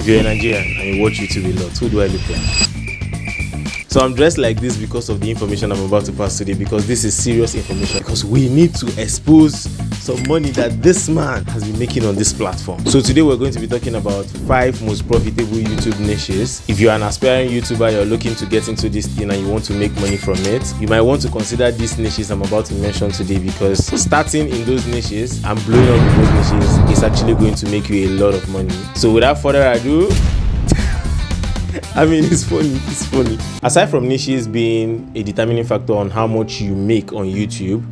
If you're a Nigerian and you watch YouTube a lot, who do I look like? So I'm dressed like this because of the information I'm about to pass today, because this is serious information, because we need to expose some money that this man has been making on this platform. So today we're going to be talking about 5 most profitable YouTube niches. If you're an aspiring YouTuber, you're looking to get into this thing and you want to make money from it, you might want to consider these niches I'm about to mention today, because starting in those niches and blowing up in those niches is actually going to make you a lot of money. So without further ado, I mean, it's funny. Aside from niches being a determining factor on how much you make on YouTube,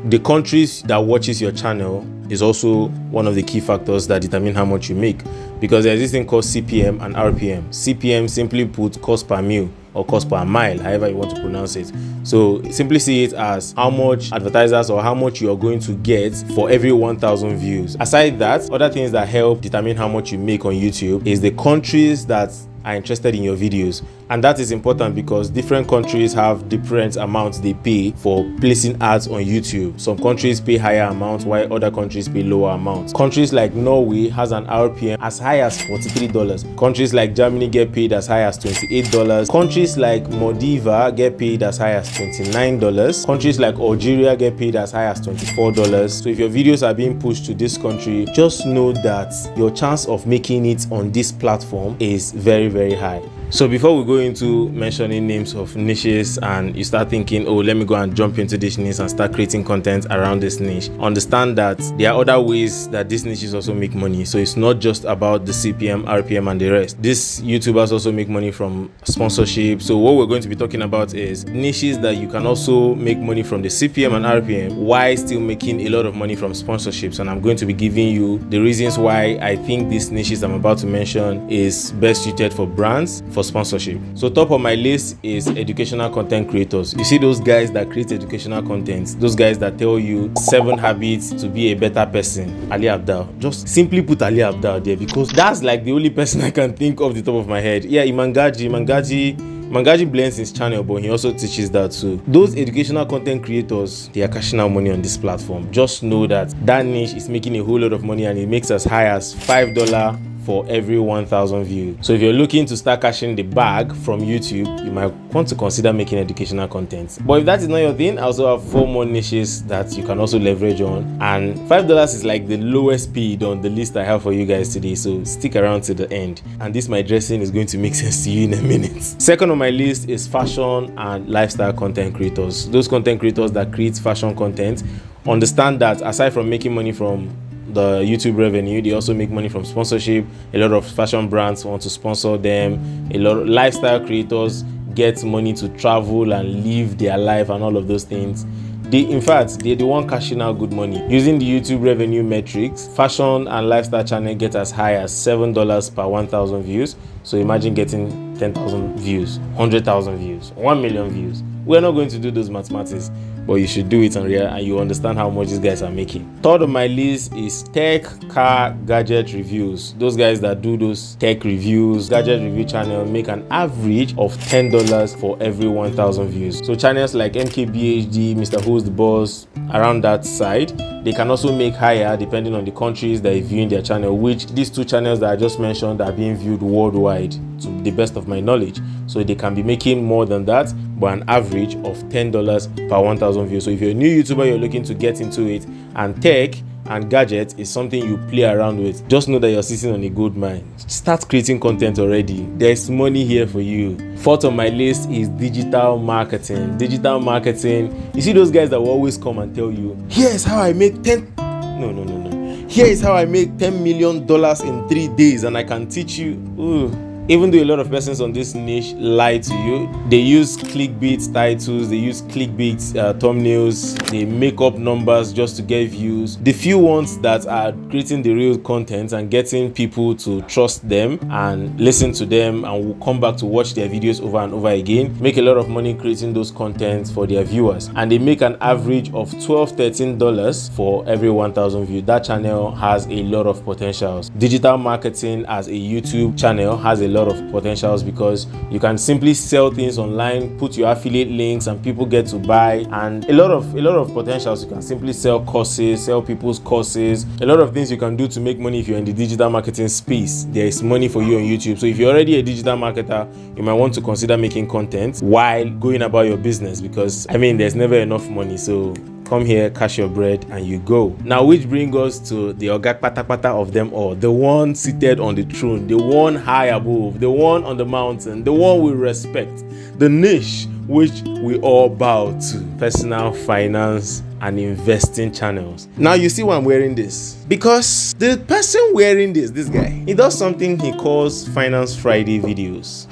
the countries that watches your channel is also one of the key factors that determine how much you make, because there's this thing called CPM and RPM. CPM simply put cost per mile or cost per mile, however you want to pronounce it. So simply see it as how much advertisers or how much you are going to get for every 1,000 views. Aside that, other things that help determine how much you make on YouTube is the countries that are interested in your videos, and that is important because different countries have different amounts they pay for placing ads on YouTube. Some countries pay higher amounts while other countries pay lower amounts. Countries like Norway has an RPM as high as $43. Countries like Germany get paid as high as $28. Countries like Maldives get paid as high as $29. Countries like Algeria get paid as high as $24. So if your videos are being pushed to this country, just know that your chance of making it on this platform is very high. So before we go into mentioning names of niches and you start thinking, oh, let me go and jump into this niche and start creating content around this niche, understand that there are other ways that these niches also make money. So it's not just about the CPM, RPM and the rest. These YouTubers also make money from sponsorship. So what we're going to be talking about is niches that you can also make money from the CPM and RPM while still making a lot of money from sponsorships. And I'm going to be giving you the reasons why I think these niches I'm about to mention is best suited for brands, for sponsorship. So top of my list is educational content creators. You see those guys that create educational content, those guys that tell you 7 habits to be a better person. Ali Abdal, just simply put Ali Abdal there, because that's like the only person I can think of the top of my head. Yeah, Mangaji blends his channel, but he also teaches that too. Those educational content creators, they are cashing out money on this platform. Just know that that niche is making a whole lot of money, and it makes as high as $5 for every 1,000 views. So if you're looking to start cashing the bag from YouTube, you might want to consider making educational content. But if that is not your thing, I also have 4 more niches that you can also leverage on, and $5 is like the lowest bid on the list I have for you guys today, so stick around to the end. And this my dressing is going to make sense to you in a minute. Second on my list is fashion and lifestyle content creators. Those content creators that create fashion content understand that aside from making money from the YouTube revenue, they also make money from sponsorship. A lot of fashion brands want to sponsor them. A lot of lifestyle creators get money to travel and live their life and all of those things. In fact, they're the one cashing out good money. Using the YouTube revenue metrics, fashion and lifestyle channel get as high as $7 per 1,000 views. So imagine getting 10,000 views, 100,000 views, 1 million views. We're not going to do those mathematics, but you should do it and you understand how much these guys are making. Third on my list is tech, car, gadget reviews. Those guys that do those tech reviews, gadget review channel make an average of $10 for every 1,000 views. So channels like MKBHD, Mr. Who's the Boss, around that side, they can also make higher depending on the countries that are viewing their channel, which these 2 channels that I just mentioned are being viewed worldwide to the best of my knowledge. So they can be making more than that, but an average of $10 per 1,000 views. So if you're a new YouTuber, you're looking to get into it, and tech and gadget is something you play around with, just know that you're sitting on a gold mine. Start creating content already. There's money here for you. Fourth on my list is digital marketing. Digital marketing, you see those guys that will always come and tell you, here's how I make here is how I make $10 million in 3 days, and I can teach you. Ooh. Even though a lot of persons on this niche lie to you, they use clickbait titles, they use clickbait thumbnails, they make up numbers just to get views. The few ones that are creating the real content and getting people to trust them and listen to them and will come back to watch their videos over and over again, make a lot of money creating those contents for their viewers. And they make an average of $12-13 for every 1,000 views. That channel has a lot of potentials. Digital marketing as a YouTube channel has a lot lot of potentials, because you can simply sell things online, put your affiliate links, and people get to buy. And a lot of potentials. You can simply sell courses, sell people's courses, a lot of things you can do to make money if you're in the digital marketing space. There is money for you on YouTube. So if you're already a digital marketer, you might want to consider making content while going about your business, because I mean, there's never enough money. So come here, cash your bread, and you go. Now, which brings us to the Oga Patapata of them all, the one seated on the throne, the one high above, the one on the mountain, the one we respect, the niche which we all bow to: personal finance and investing channels. Now, you see why I'm wearing this? Because the person wearing this guy, he does something he calls Finance Friday videos.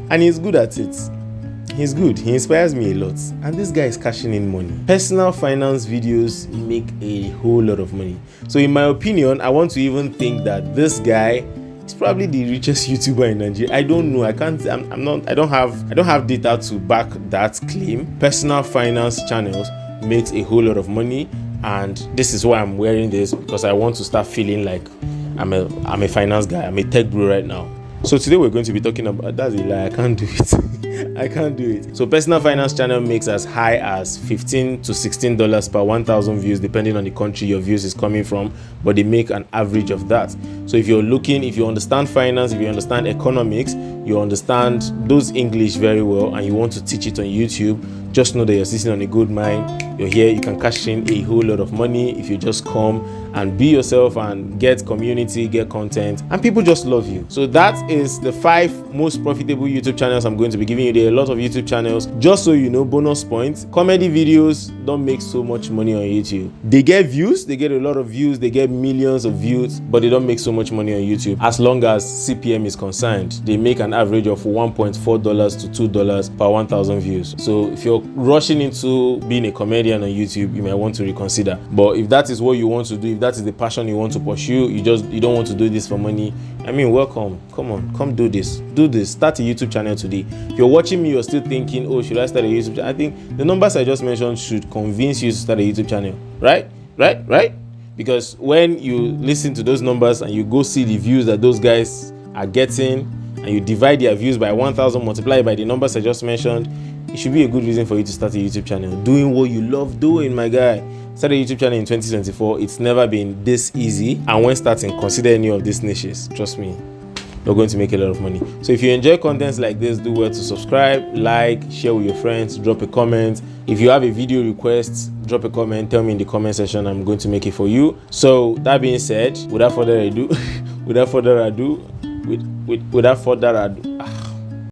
And he's good at it. He's good. He inspires me a lot. And this guy is cashing in money. Personal finance videos make a whole lot of money. So in my opinion, I want to even think that this guy is probably the richest YouTuber in Nigeria. I don't know. I don't have data to back that claim. Personal finance channels makes a whole lot of money, and this is why I'm wearing this, because I want to start feeling like I'm a finance guy. I'm a tech bro right now. So today we're going to be talking about, that's a lie, I can't do it. I can't do it. So personal finance channel makes as high as $15 to $16 per 1,000 views, depending on the country your views is coming from, but they make an average of that. So if you understand finance, if you understand economics, you understand those English very well, and you want to teach it on YouTube, just know that you're sitting on a good mind. You're here, you can cash in a whole lot of money if you just come and be yourself and get community, get content, and people just love you. So that is the 5 most profitable YouTube channels I'm going to be giving you. There are a lot of YouTube channels. Just so you know, bonus points: comedy videos don't make so much money on YouTube. They get views, they get a lot of views, they get millions of views, but they don't make so much money on YouTube. As long as CPM is concerned, they make an average of $1.4 to $2 per 1,000 views. So if you're rushing into being a comedian on YouTube, you might want to reconsider. But if that is what you want to do, if that is the passion you want to pursue, you don't want to do this for money, I mean, welcome. Come on, come do this. Start a YouTube channel today. If you're watching me, you're still thinking, oh, should I start a YouTube channel? I think the numbers I just mentioned should convince you to start a YouTube channel. Right? Because when you listen to those numbers and you go see the views that those guys are getting, and you divide their views by 1,000, multiply by the numbers I just mentioned, it should be a good reason for you to start a YouTube channel. Doing what you love doing, my guy. Start a YouTube channel in 2024. It's never been this easy. And when starting, consider any of these niches. Trust me, you're going to make a lot of money. So if you enjoy contents like this, do well to subscribe, like, share with your friends, drop a comment. If you have a video request, drop a comment, tell me in the comment section. I'm going to make it for you. So that being said, without further ado,